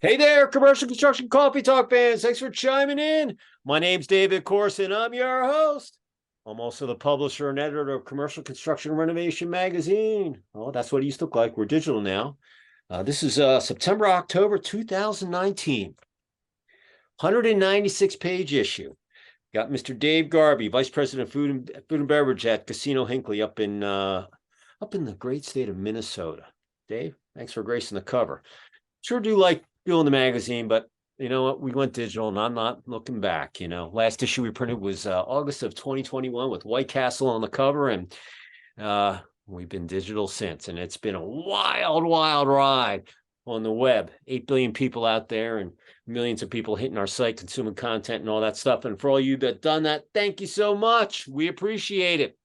Hey there, commercial construction coffee talk fans. Thanks for chiming in. My name's David Corson. I'm your host. I'm also the publisher and editor of Commercial Construction Renovation magazine. Oh, that's what it used to look like. We're digital now. This is September, October 2019. 196-page issue. Got Mr. Dave Garby, Vice President of Food and Beverage at Casino Hinckley up in the great state of Minnesota. Dave, thanks for gracing the cover. Sure do like doing the magazine, but you know what? We went digital and I'm not looking back. Last issue we printed was August of 2021 with White Castle on the cover, and we've been digital since. And it's been a wild, wild ride on the web. 8 billion people out there and millions of people hitting our site, consuming content and all that stuff. And for all you that done that, thank you so much. We appreciate it.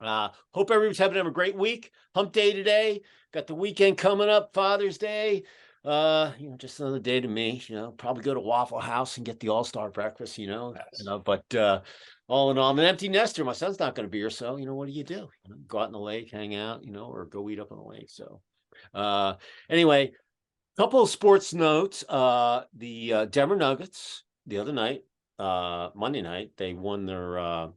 Hope everyone's having a great week. Hump day today. Got the weekend coming up, Father's Day. Just another day to me. Probably go to Waffle House and get the all-star breakfast. But all in all, I'm an empty nester. My son's not going to be here, so what do? Go out in the lake, hang out, or go eat up on the lake. So anyway, couple of sports notes. The Denver Nuggets the other night, Monday night, they won their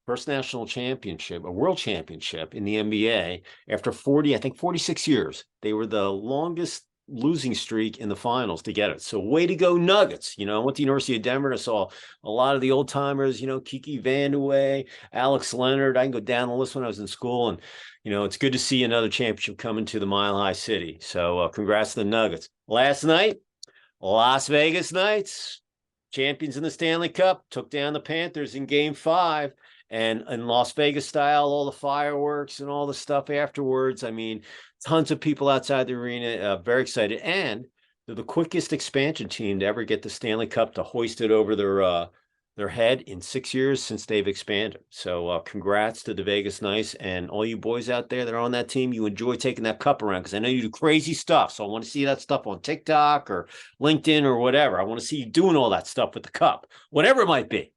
first national championship, a world championship in the NBA after 46 years. They were the longest losing streak in the finals to get it. So way to go, Nuggets. I went to the University of Denver and I saw a lot of the old timers, Kiki Vandeweghe, Alex Leonard. I can go down the list when I was in school, and it's good to see another championship coming to the Mile High City. So congrats to the Nuggets. Last night, Las Vegas Knights, champions in the Stanley Cup, took down the Panthers in Game 5. And in Las Vegas style, all the fireworks and all the stuff afterwards. I mean, tons of people outside the arena, very excited. And they're the quickest expansion team to ever get the Stanley Cup, to hoist it over their head in 6 years since they've expanded. So congrats to the Vegas Knights and all you boys out there that are on that team. You enjoy taking that cup around, because I know you do crazy stuff. So I want to see that stuff on TikTok or LinkedIn or whatever. I want to see you doing all that stuff with the cup, whatever it might be.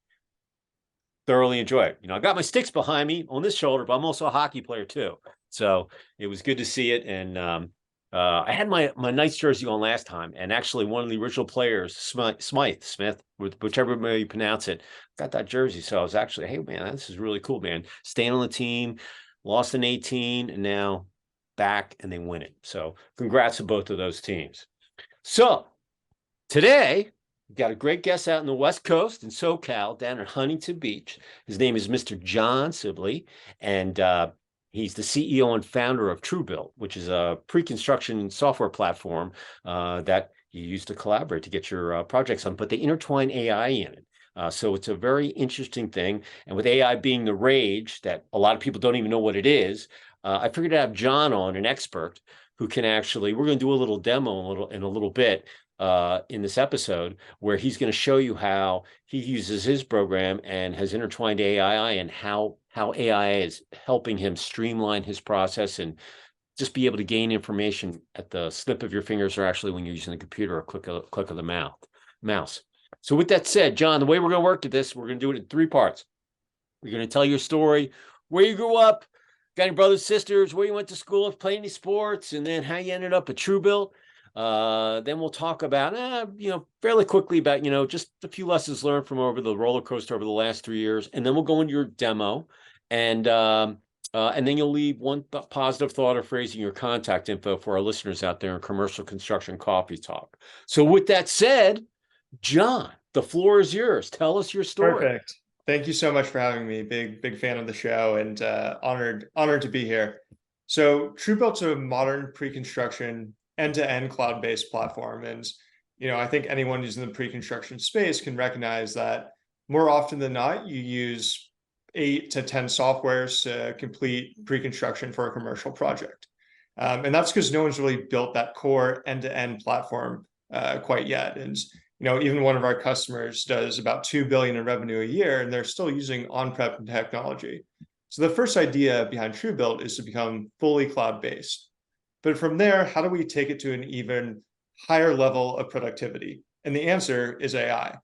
Thoroughly enjoy it. I got my sticks behind me on this shoulder, but I'm also a hockey player too. So it was good to see it. And I had my Knights jersey on last time, and actually one of the original players, Smith, whichever way you pronounce it, got that jersey. So I was actually, hey man, this is really cool, man. Staying on the team, lost in 18, and now back and they win it. So congrats to both of those teams. So today, we've got a great guest out in the West Coast in SoCal, down at Huntington Beach. His name is Mr. Jon Sibley, and he's the CEO and founder of TrueBuilt, which is a pre-construction software platform that you use to collaborate to get your projects on, but they intertwine AI in it. So it's a very interesting thing. And with AI being the rage that a lot of people don't even know what it is, I figured to have Jon on, an expert, who can actually, we're going to do a little demo in a little bit, in this episode, where he's going to show you how he uses his program and has intertwined AI, and how AI is helping him streamline his process and just be able to gain information at the snip of your fingers, or actually when you're using the computer, a click of the mouse. So with that said, Jon, the way we're going to work at this, we're going to do it in 3 parts. We're going to tell your story, where you grew up, got any brothers, sisters, where you went to school, played any sports, and then how you ended up at TrueBuilt. Then we'll talk about, fairly quickly about, just a few lessons learned from over the roller coaster over the last 3 years. And then we'll go into your demo, and then you'll leave one positive thought or phrase in your contact info for our listeners out there in Commercial Construction Coffee Talk. So with that said, Jon, the floor is yours. Tell us your story. Perfect. Thank you so much for having me. Big fan of the show, and honored to be here. So TrueBuilt's a modern pre-construction end-to-end cloud-based platform. And, I think anyone who's in the pre-construction space can recognize that more often than not, you use 8 to 10 softwares to complete pre-construction for a commercial project. And that's because no one's really built that core end-to-end platform quite yet. And, even one of our customers does about 2 billion in revenue a year, and they're still using on-prem technology. So the first idea behind TrueBuilt is to become fully cloud-based. But from there, how do we take it to an even higher level of productivity? And the answer is AI.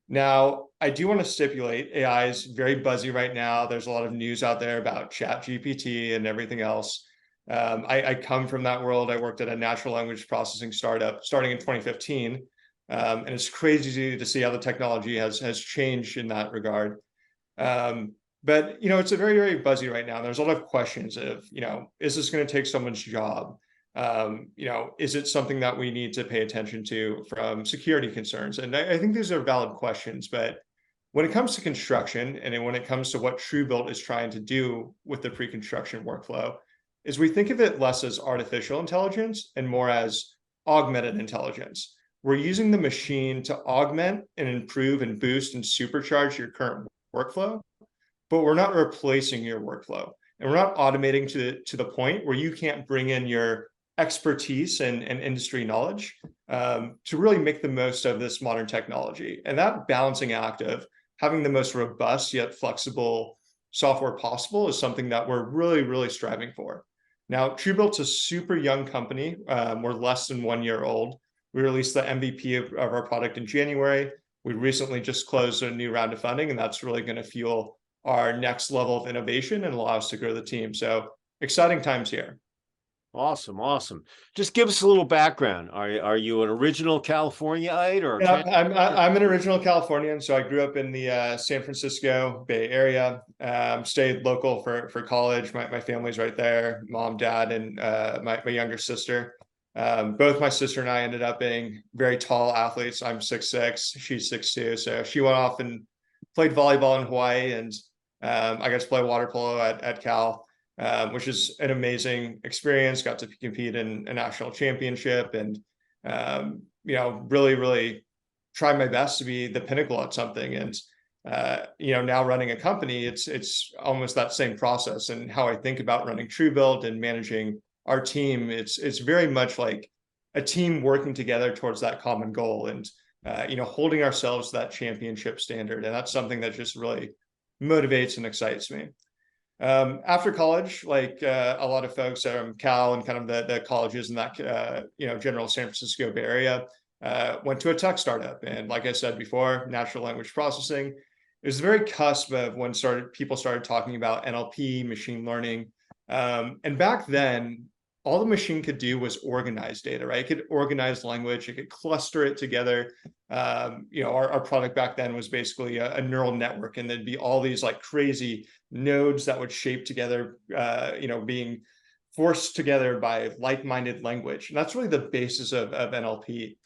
Now, I do want to stipulate AI is very buzzy right now. There's a lot of news out there about ChatGPT and everything else. I come from that world. I worked at a natural language processing startup starting in 2015. And it's crazy to see how the technology has changed in that regard. But it's a very, very buzzy right now. There's a lot of questions of, is this going to take someone's job? Is it something that we need to pay attention to from security concerns? And I think these are valid questions, but when it comes to construction and when it comes to what TrueBuilt is trying to do with the pre-construction workflow, is we think of it less as artificial intelligence and more as augmented intelligence. We're using the machine to augment and improve and boost and supercharge your current workflow, but we're not replacing your workflow. And we're not automating to the point where you can't bring in your expertise and industry knowledge to really make the most of this modern technology. And that balancing act of having the most robust yet flexible software possible is something that we're really, really striving for. Now, TrueBuilt's a super young company. We're less than 1 year old. We released the MVP of our product in January. We recently just closed a new round of funding, and that's really going to fuel our next level of innovation and allow us to grow the team. So exciting times here. Awesome, awesome. Just give us a little background. Are you an original Californiite or? Yeah, I'm an original Californian, so I grew up in the San Francisco Bay Area. Stayed local for college. My family's right there. Mom, dad, and my younger sister. Both my sister and I ended up being very tall athletes. I'm 6'6", she's 6'2", so she went off and played volleyball in Hawaii, and I got to play water polo at Cal, which is an amazing experience. Got to compete in a national championship, and really, really try my best to be the pinnacle at something. And now running a company, it's almost that same process. And how I think about running TrueBuilt and managing our team, it's very much like a team working together towards that common goal, and holding ourselves to that championship standard. And that's something that just really motivates and excites me. After college, like a lot of folks from Cal and kind of the colleges in that general San Francisco Bay Area, went to a tech startup. And like I said before, natural language processing, it was the very cusp of when people started talking about NLP, machine learning. And back then, all the machine could do was organize data, right? It could organize language, it could cluster it together. Our product back then was basically a neural network, and there'd be all these like crazy nodes that would shape together, being forced together by like-minded language. And that's really the basis of NLP.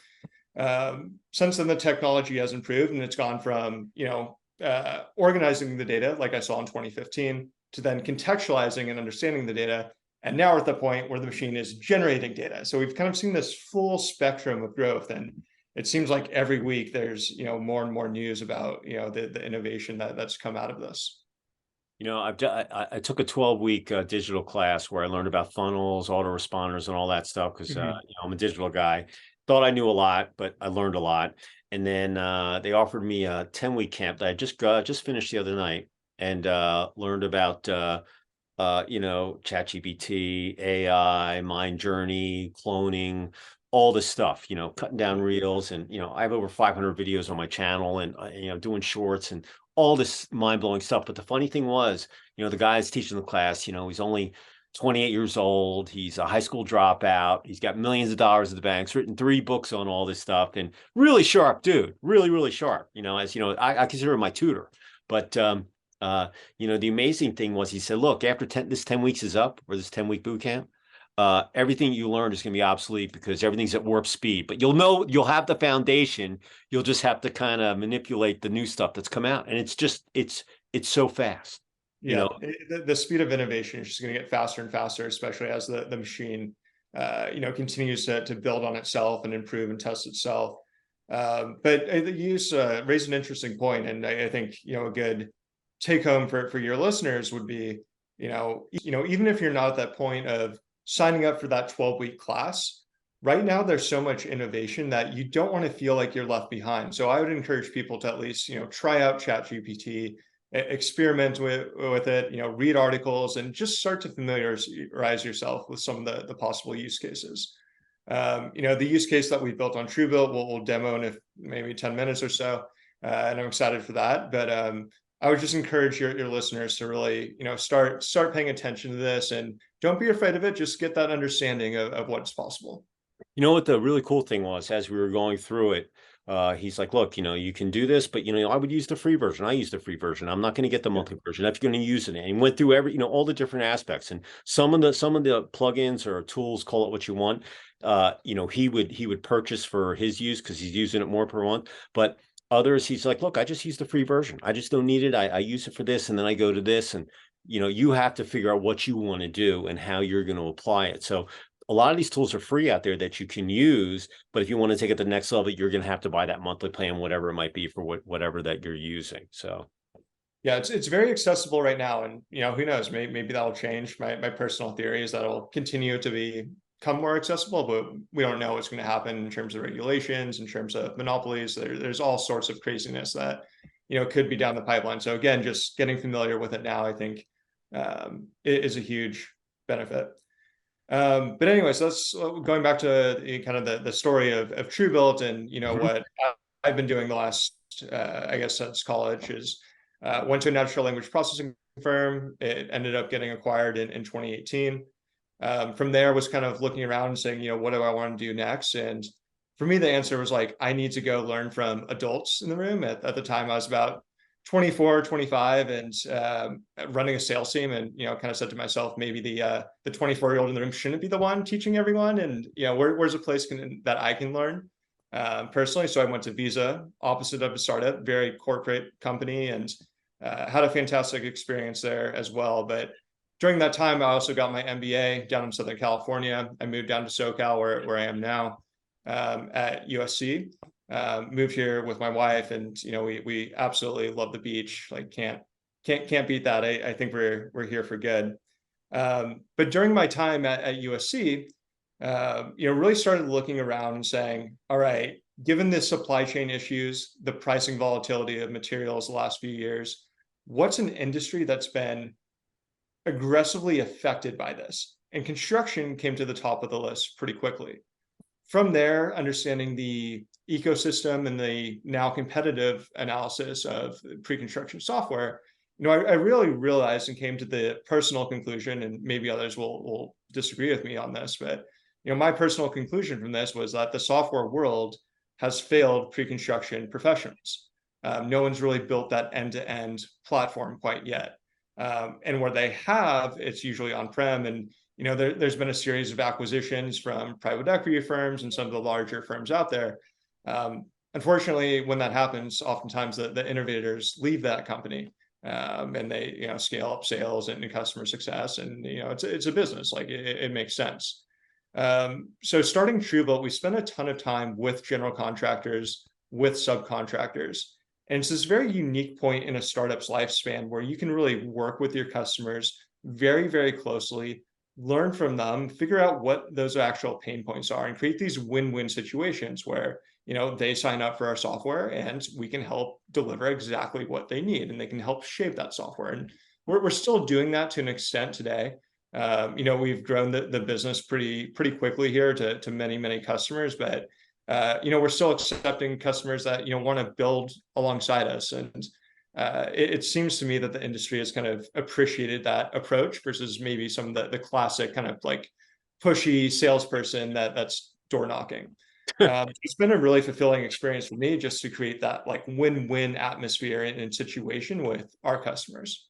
Since then, the technology has improved, and it's gone from, organizing the data, like I saw in 2015, to then contextualizing and understanding the data. And now we're at the point where the machine is generating data. So we've kind of seen this full spectrum of growth. And it seems like every week there's, more and more news about, the innovation that's come out of this. I took a 12-week digital class where I learned about funnels, autoresponders, and all that stuff because I'm a digital guy. Thought I knew a lot, but I learned a lot. And then they offered me a 10-week camp that I just finished the other night, and learned about ChatGPT, AI, Mind Journey, cloning, all this stuff, cutting down reels. And, I have over 500 videos on my channel, and, doing shorts and all this mind-blowing stuff. But the funny thing was, the guy's teaching the class, he's only 28 years old. He's a high school dropout. He's got millions of dollars at the bank. He's written 3 books on all this stuff, and really sharp dude, really, really sharp. I consider him my tutor. But, the amazing thing was, he said, look, after this 10 weeks is up, or this 10-week boot camp, everything you learned is going to be obsolete because everything's at warp speed. But you'll have the foundation. You'll just have to kind of manipulate the new stuff that's come out. And it's so fast. Yeah, the speed of innovation is just going to get faster and faster, especially as the machine, continues to build on itself and improve and test itself. But you raised an interesting point, and I think a good take home for your listeners would be, even if you're not at that point of signing up for that 12-week class, right now there's so much innovation that you don't want to feel like you're left behind. So I would encourage people to at least try out ChatGPT, experiment with it, read articles, and just start to familiarize yourself with some of the possible use cases. The use case that we built on TrueBuilt we'll demo in maybe 10 minutes or so, and I'm excited for that. But I would just encourage your listeners to really, start paying attention to this, and don't be afraid of it. Just get that understanding of what's possible. You know what the really cool thing was as we were going through it? He's like, look, you can do this, but I would use the free version. I use the free version. I'm not going to get the monthly version if you're going to use it. And he went through every, all the different aspects, and some of the plugins or tools, call it what you want. He would purchase for his use because he's using it more per month. But others, he's like, look, I just use the free version. I just don't need it. I use it for this, and then I go to this, and you have to figure out what you want to do and how you're going to apply it. So a lot of these tools are free out there that you can use, but if you want to take it to the next level, you're going to have to buy that monthly plan, whatever it might be for whatever that you're using. So Yeah, it's very accessible right now, and who knows, maybe that'll change. My personal theory is that it'll continue to become more accessible, but we don't know what's going to happen in terms of regulations, in terms of monopolies. There's all sorts of craziness that could be down the pipeline. So again, just getting familiar with it now, I think, is a huge benefit. But anyways, let's going back to kind of the story of TrueBuilt, and what I've been doing the last I guess since college is went to a natural language processing firm. It ended up getting acquired in 2018. From there was kind of looking around and saying, what do I want to do next? And for me, the answer was like, I need to go learn from adults in the room. At the time, I was about 24, 25, and running a sales team, and kind of said to myself, maybe the 24-year-old in the room shouldn't be the one teaching everyone, and where's a place that I can learn personally. So I went to Visa, opposite of a startup, very corporate company, and had a fantastic experience there as well. But during that time, I also got my MBA down in Southern California. I moved down to SoCal, where I am now, at USC. Moved here with my wife, and we absolutely love the beach. Like can't beat that. I think we're here for good. But during my time at USC, really started looking around and saying, all right, given the supply chain issues, the pricing volatility of materials the last few years, what's an industry that's been aggressively affected by this? And construction came to the top of the list pretty quickly. From there, understanding the ecosystem and the now competitive analysis of pre-construction software, I really realized and came to the personal conclusion, and maybe others will disagree with me on this, but my personal conclusion from this was that the software world has failed pre-construction professionals. No one's really built that end-to-end platform quite yet. And where they have, it's usually on-prem, and there's been a series of acquisitions from private equity firms and some of the larger firms out there. Unfortunately, when that happens, oftentimes the innovators leave that company, and they scale up sales and customer success, and it's a business, like it makes sense. So starting TrueBuilt, we spent a ton of time with general contractors, with subcontractors. And it's this very unique point in a startup's lifespan where you can really work with your customers very, very closely, learn from them, figure out what those actual pain points are, and create these win-win situations where they sign up for our software and we can help deliver exactly what they need, and they can help shape that software. And we're still doing that to an extent today. We've grown the business pretty quickly here to many customers, but we're still accepting customers that want to build alongside us. And it seems to me that the industry has kind of appreciated that approach versus maybe some of the classic kind of like pushy salesperson that's door knocking. It's been a really fulfilling experience for me just to create that like win-win atmosphere and situation with our customers.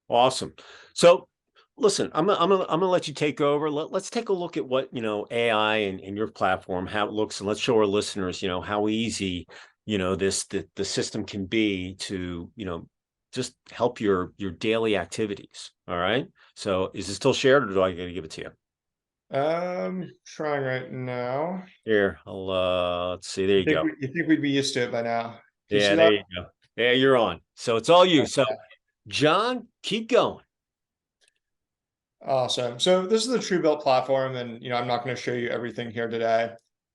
awesome. So listen, I'm gonna let you take over. Let's take a look at what AI and your platform, how it looks, and let's show our listeners how easy the system can be to just help your daily activities. All right. So is it still shared, or do I gotta give it to you? Trying right now. Here, I'll let's see. There you go. You think we'd be used to it by now? Can you Yeah, see there that? you go. Yeah, you're on. So it's all you. So John, keep going. Awesome. So this is the TrueBuilt platform, and I'm not going to show you everything here today.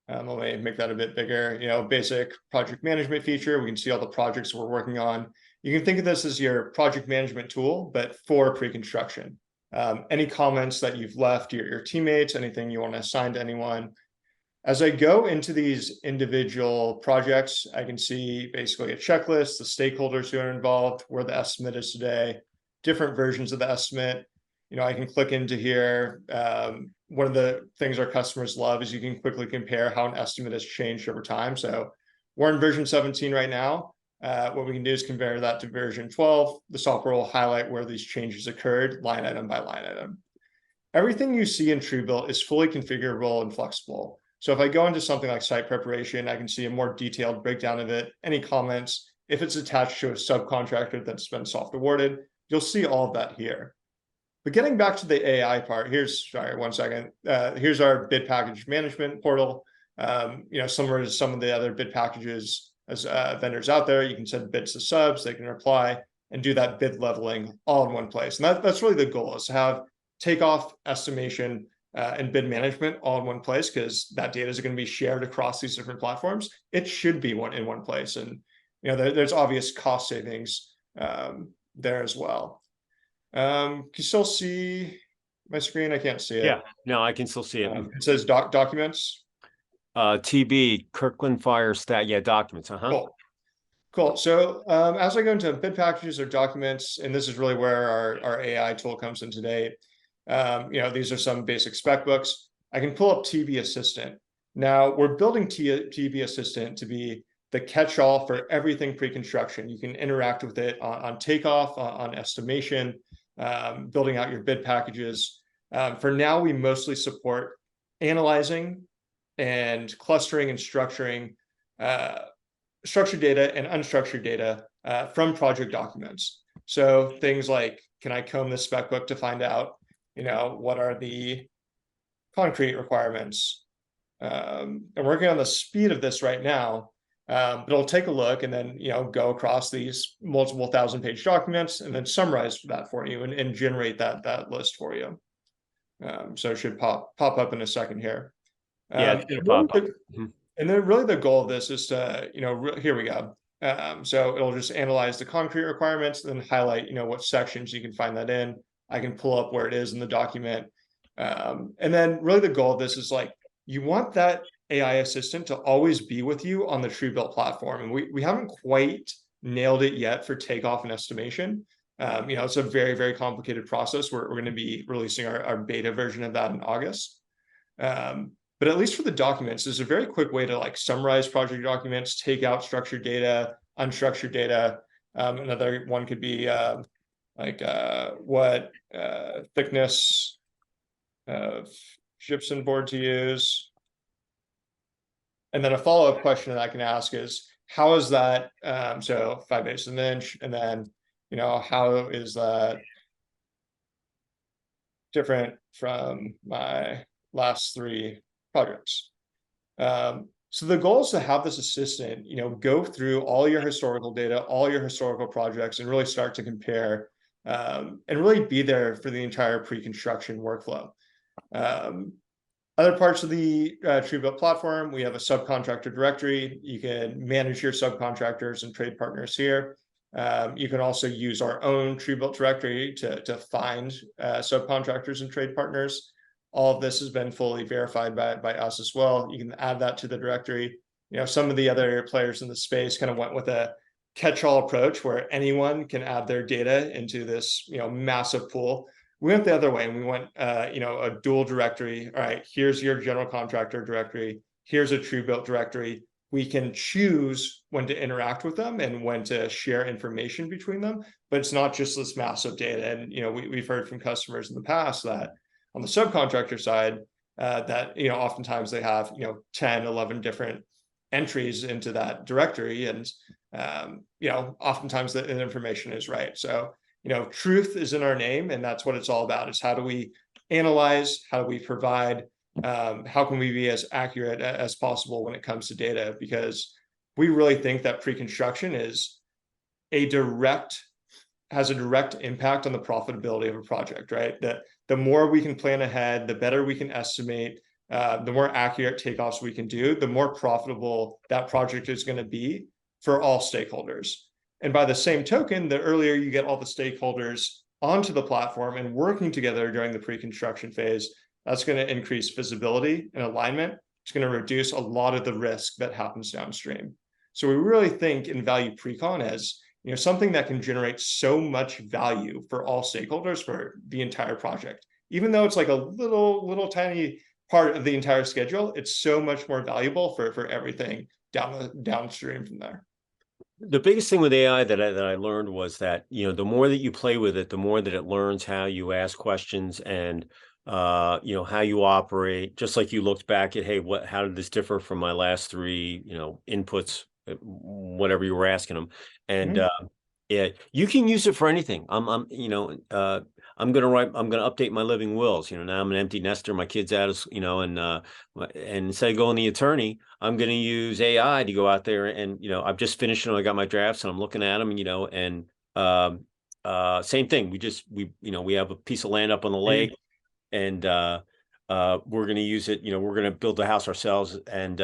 Let me make that a bit bigger. Basic project management feature. We can see all the projects we're working on. You can think of this as your project management tool, but for pre-construction. Any comments that you've left your teammates, anything you want to assign to anyone, As I go into these individual projects, I can see basically a checklist, the stakeholders who are involved, where the estimate is today, different versions of the estimate. I can click into here. One of the things our customers love is you can quickly compare how an estimate has changed over time. So we're in version 17 right now. What we can do is compare that to version 12. The software will highlight where these changes occurred, line item by line item. Everything you see in TrueBuilt is fully configurable and flexible. So if I go into something like site preparation, I can see a more detailed breakdown of it, any comments. If it's attached to a subcontractor that's been soft awarded, you'll see all of that here. But getting back to the AI part, sorry, 1 second. Here's our bid package management portal. Similar to some of the other bid packages as vendors out there, you can send bids to subs, they can reply and do that bid leveling all in one place. And that's really the goal, is to have takeoff, estimation, and bid management all in one place, because that data is going to be shared across these different platforms. It should be in one place. And there's obvious cost savings there as well. Can you still see my screen? I can't see it. Yeah, no, I can still see it. It says documents. TB, Kirkland Fire Stat. Yeah, documents. Cool. So as I go into bid packages or documents, and this is really where our AI tool comes in today. These are some basic spec books. I can pull up TB Assistant. Now we're building TB Assistant to be the catch-all for everything pre-construction. You can interact with it on takeoff, on estimation, building out your bid packages. For now, we mostly support analyzing and clustering and structuring structured data and unstructured data from project documents. So things like, can I comb the spec book to find out, what are the concrete requirements? I'm working on the speed of this right now, but I'll take a look and then, go across these multiple 1,000-page documents and then summarize that for you and generate that list for you. So it should pop up in a second here. Yeah, it's gonna pop up. And then really the goal of this is to, here we go. So it'll just analyze the concrete requirements, and then highlight, what sections you can find that in. I can pull up where it is in the document. And then really the goal of this is you want that AI assistant to always be with you on the TrueBuilt platform. And we haven't quite nailed it yet for takeoff and estimation. It's a very, very complicated process. We're going to be releasing our beta version of that in August. But at least for the documents, there's a very quick way to summarize project documents, take out structured data, unstructured data. Another one could be what thickness of gypsum board to use. And then a follow-up question that I can ask is, how is that, so 5/8 of an inch, and then, how is that different from my last 3 projects? So the goal is to have this assistant, go through all your historical data, all your historical projects, and really start to compare, and really be there for the entire pre-construction workflow. Other parts of the TrueBuilt platform, we have a subcontractor directory. You can manage your subcontractors and trade partners here. You can also use our own TrueBuilt directory to find subcontractors and trade partners. All of this has been fully verified by us as well. You can add that to the directory. Some of the other players in the space kind of went with a catch-all approach where anyone can add their data into this, massive pool. We went the other way, and we went, a dual directory. All right, here's your general contractor directory. Here's a TrueBuilt directory. We can choose when to interact with them and when to share information between them, but it's not just this massive data. And, we've heard from customers in the past that on the subcontractor side, that, oftentimes they have, 10, 11 different entries into that directory. And, oftentimes the information is right. So, truth is in our name, and that's what it's all about, is how do we analyze, how do we provide, how can we be as accurate as possible when it comes to data? Because we really think that pre-construction has a direct impact on the profitability of a project, right? That the more we can plan ahead, the better we can estimate, the more accurate takeoffs we can do, the more profitable that project is going to be for all stakeholders. And by the same token, the earlier you get all the stakeholders onto the platform and working together during the pre-construction phase, that's going to increase visibility and alignment, It's going to reduce a lot of the risk that happens downstream. So we really think and value pre-con as, you know, something that can generate so much value for all stakeholders for the entire project. Even though it's like a little tiny part of the entire schedule, it's so much more valuable for everything downstream from there. The biggest thing with AI that I learned was that, you know, the more that you play with it, the more that it learns how you ask questions and, you know, how you operate. Just like you looked back at, hey, how did this differ from my last three, you know, inputs, whatever you were asking them. And yeah, you can use it for anything. You know, I'm gonna update my living wills. You know, now I'm an empty nester. My kid's out of, you know, and instead of going the attorney, I'm gonna use AI to go out there and, you know, I've just finished and I got my drafts and I'm looking at them, you know, and same thing. You know, we have a piece of land up on the lake, and we're going to use it. You know, we're going to build the house ourselves, and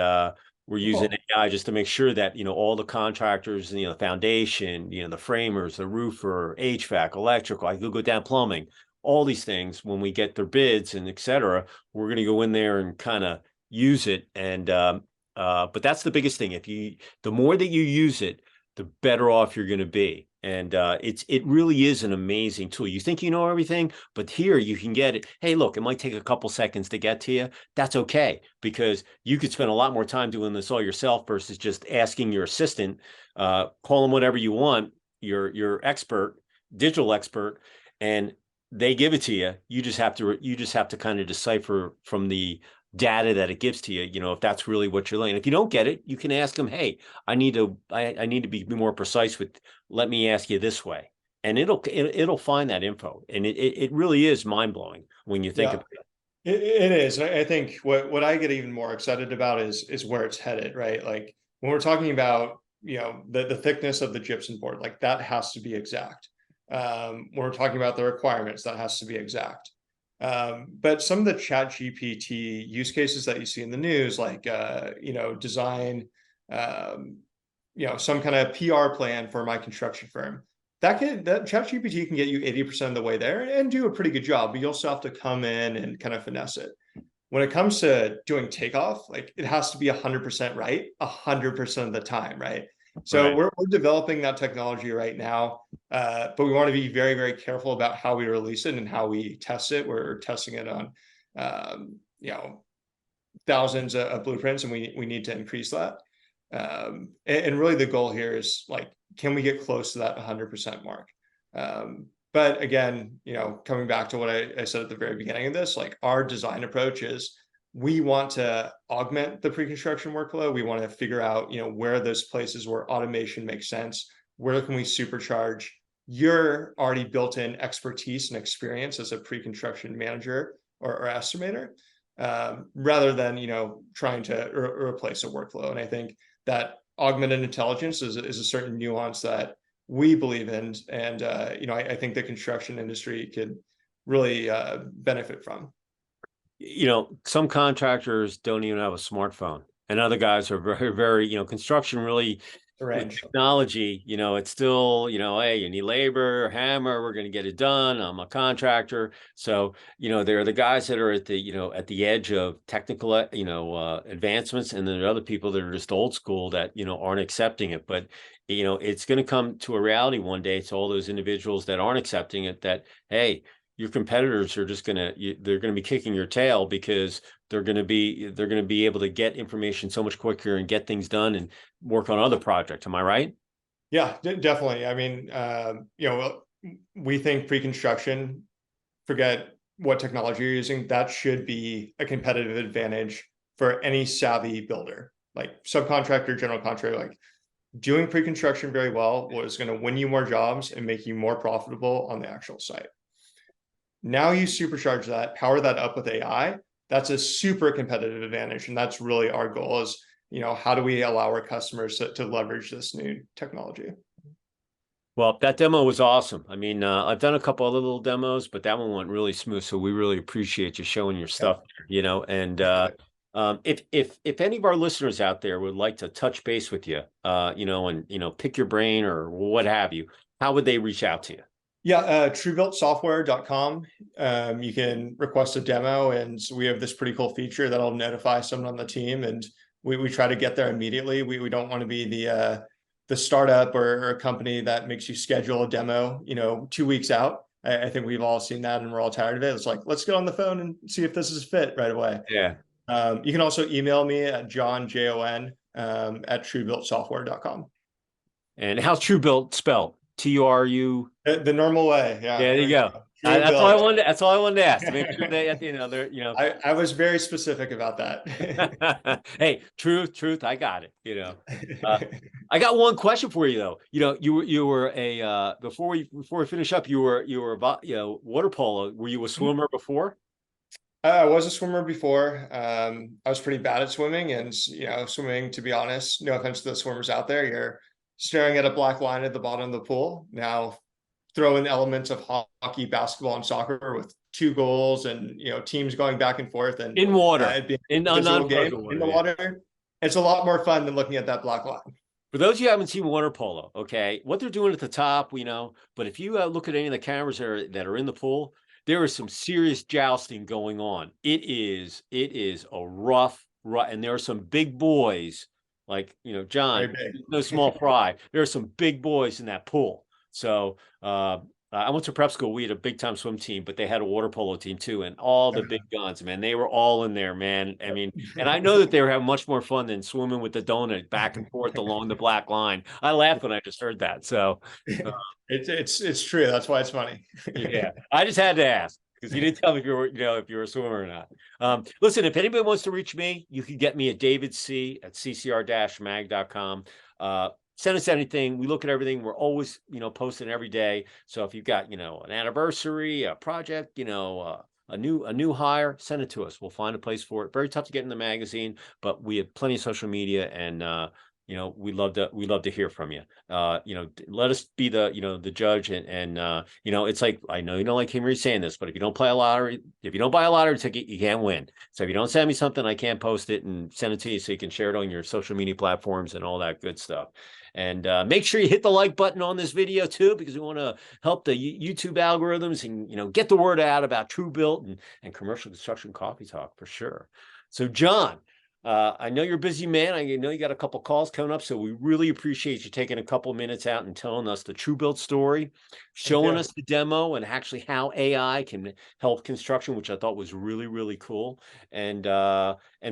we're using AI just to make sure that, you know, all the contractors, you know, the foundation, you know, the framers, the roofer, HVAC, electrical, I could go down plumbing, all these things. When we get their bids and et cetera, we're going to go in there and kind of use it. And but that's the biggest thing. The more that you use it, the better off you're going to be. And it really is an amazing tool. You think you know everything, but here you can get it. Hey, look, it might take a couple seconds to get to you. That's okay, because you could spend a lot more time doing this all yourself versus just asking your assistant, call them whatever you want, your expert, digital expert, and they give it to you. You just have to kind of decipher from the data that it gives to you, you know, if that's really what you're looking. If you don't get it, you can ask them, hey, I need to be more precise with, let me ask you this way. And it'll find that info. And it really is mind-blowing when you think about it. It is. I think what I get even more excited about is where it's headed, right? Like when we're talking about, you know, the thickness of the gypsum board, like that has to be exact. When we're talking about the requirements, that has to be exact. But some of the chat GPT use cases that you see in the news, like, you know, design, you know, some kind of PR plan for my construction firm, that chat GPT can get you 80% of the way there and do a pretty good job, but you'll still have to come in and kind of finesse it. When it comes to doing takeoff, like it has to be 100% right, 100% of the time, right? So Right. we're developing that technology right now, but we want to be very, very careful about how we release it and how we test it. We're testing it on, you know, thousands of blueprints, and we need to increase that. And really the goal here is like, can we get close to that 100% mark? But again, you know, coming back to what I said at the very beginning of this, like our design approach is we want to augment the pre-construction workflow. We want to figure out, you know, where those places where automation makes sense, where can we supercharge your already built-in expertise and experience as a pre-construction manager or estimator, rather than, you know, trying to replace a workflow. And I think that augmented intelligence is a certain nuance that we believe in, and you know, I think the construction industry could really benefit from. You know, some contractors don't even have a smartphone, and other guys are very, very, you know, construction really with Range. technology, you know, it's still, you know, hey, you need labor, hammer, we're going to get it done. I'm a contractor. So, you know, there are the guys that are at the, you know, at the edge of technical, you know, advancements. And then there are other people that are just old school that, you know, aren't accepting it. But, you know, it's going to come to a reality one day to all those individuals that aren't accepting it, that, hey, your competitors are just they're going to be kicking your tail, because they're going to be able to get information so much quicker and get things done and work on other projects. Am I right? Yeah, definitely. I mean, you know, we think pre-construction, forget what technology you're using, that should be a competitive advantage for any savvy builder, like subcontractor, general contractor. Like doing pre-construction very well was going to win you more jobs and make you more profitable on the actual site. Now you supercharge that, power that up with AI. That's a super competitive advantage. And that's really our goal is, you know, how do we allow our customers to leverage this new technology? Well, that demo was awesome. I mean, I've done a couple other little demos, but that one went really smooth. So we really appreciate you showing your Yeah. stuff, you know, and if any of our listeners out there would like to touch base with you, you know, and, you know, pick your brain or what have you, how would they reach out to you? Yeah, TrueBuiltSoftware.com. You can request a demo, and we have this pretty cool feature that'll notify someone on the team, and we try to get there immediately. We don't want to be the startup or a company that makes you schedule a demo, 2 weeks out. I think we've all seen that, and we're all tired of it. It's like, let's get on the phone and see if this is fit right away. Yeah. You can also email me at Jon at TrueBuiltSoftware.com. And how's TrueBuilt spelled? TRU. The normal way, yeah. Yeah, there you go. That's all I wanted. That's all I wanted to ask. To make sure that they're. I was very specific about that. Hey, truth. I got it. I got one question for you though. You were a before we finish up, you were water polo. Were you a swimmer before? I was a swimmer before. I was pretty bad at swimming, and swimming, to be honest, no offense to the swimmers out there, you're staring at a black line at the bottom of the pool. Now throw in elements of hockey, basketball, and soccer with 2 goals, and teams going back and forth, and In water, it'd be in a physical game water, in the water. It's a lot more fun than looking at that black line. For those of you who haven't seen water polo, okay, what they're doing at the top, but if you look at any of the cameras that are in the pool, there is some serious jousting going on. It is a rough, and there are some big boys like John, no small fry. There are some big boys in that pool. So I went to prep school. We had a big time swim team, but they had a water polo team too, and all the big guns, man, they were all in there, man. I mean, and I know that they were having much more fun than swimming with the donut back and forth along the black line. I laughed when I just heard that. So it's true. That's why it's funny. Yeah, I just had to ask because you didn't tell me if you were a swimmer or not. Listen, if anybody wants to reach me, you can get me at davidc@ccr-mag.com. Send us anything. We look at everything. We're always, posting every day. So if you've got, an anniversary, a project, a new hire, send it to us. We'll find a place for it. Very tough to get in the magazine, but we have plenty of social media, and we love to hear from you. Let us be the judge, and it's like, I know you don't like Henry saying this, but if you don't buy a lottery ticket, you can't win. So if you don't send me something, I can't post it and send it to you so you can share it on your social media platforms and all that good stuff. And make sure you hit the like button on this video too, because we want to help the YouTube algorithms and get the word out about TrueBuilt and commercial construction coffee talk for sure. So John, I know you're a busy man. I know you got a couple calls coming up, so we really appreciate you taking a couple minutes out and telling us the TrueBuilt story, showing us the demo and actually how AI can help construction, which I thought was really, really cool. And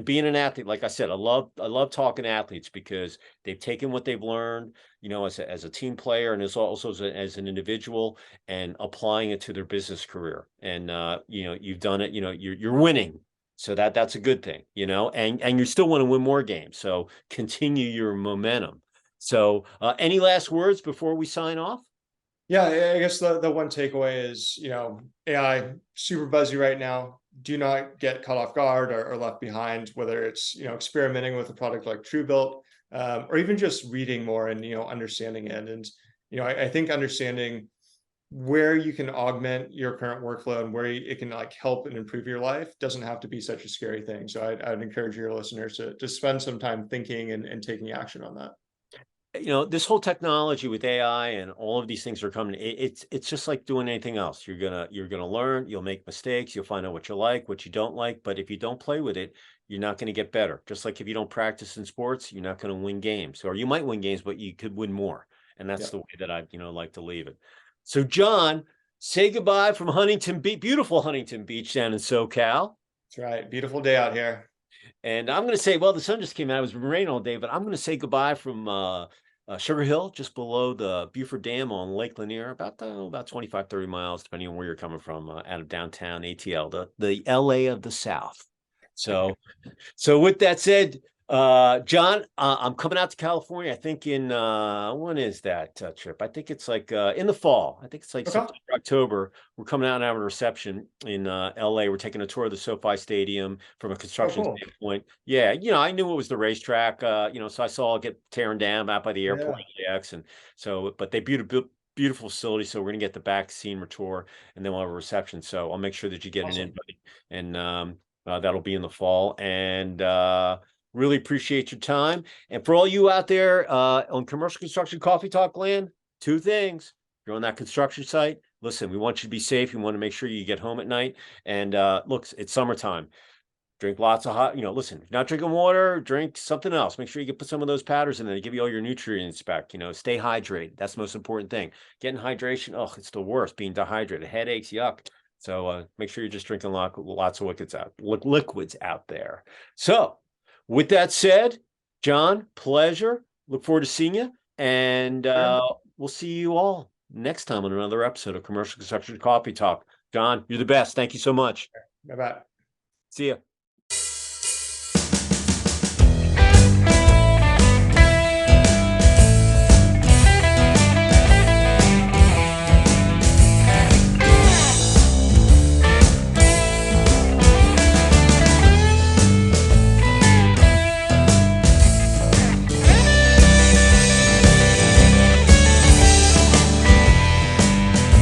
being an athlete, like I said, I love talking to athletes because they've taken what they've learned, as a team player, and also as an individual, and applying it to their business career. And you've done it. You're winning. So that's a good thing, and you still want to win more games. So continue your momentum. So any last words before we sign off? Yeah, I guess the one takeaway is, AI super buzzy right now. Do not get caught off guard or left behind, whether it's, experimenting with a product like TrueBuilt, or even just reading more and, understanding it. And, I think understanding where you can augment your current workflow and where it can help and improve your life doesn't have to be such a scary thing. So I'd encourage your listeners to just spend some time thinking and taking action on that. This whole technology with AI and all of these things are coming. It's just like doing anything else. You're gonna learn. You'll make mistakes. You'll find out what you like, what you don't like. But if you don't play with it, you're not going to get better. Just like if you don't practice in sports, you're not going to win games, or you might win games, but you could win more. And that's the way that I like to leave it. So John, say goodbye from Huntington Beach, beautiful Huntington Beach down in SoCal. That's right. Beautiful day out here. And I'm going to say, well, the sun just came out. It was raining all day, but I'm going to say goodbye from Sugar Hill, just below the Buford Dam on Lake Lanier, about 25, 30 miles, depending on where you're coming from, out of downtown ATL, the LA of the South. So with that said, John, I'm coming out to California. I think in when is that trip? I think it's like in the fall. I think it's like September, October. We're coming out and having a reception in LA. We're taking a tour of the SoFi Stadium from a construction standpoint. Yeah, I knew it was the racetrack. So I saw it get tearing down out by the airport, LAX, and so. But they beautiful facility. So we're gonna get the back scene tour, and then we'll have a reception. So I'll make sure that you get an invite, and that'll be in the fall. And really appreciate your time. And for all you out there on Commercial Construction Coffee Talk land, 2 things. If you're on that construction site, listen, we want you to be safe. We want to make sure you get home at night. And look, it's summertime. Drink lots of hot, listen, if you're not drinking water, drink something else. Make sure you can put some of those powders in there to give you all your nutrients back. Stay hydrated. That's the most important thing. Getting hydration, oh, it's the worst, being dehydrated. Headaches, yuck. So make sure you're just drinking lots of liquids out there. So with that said, John, pleasure. Look forward to seeing you. And we'll see you all next time on another episode of Commercial Construction Coffee Talk. John, you're the best. Thank you so much. Bye-bye. See ya.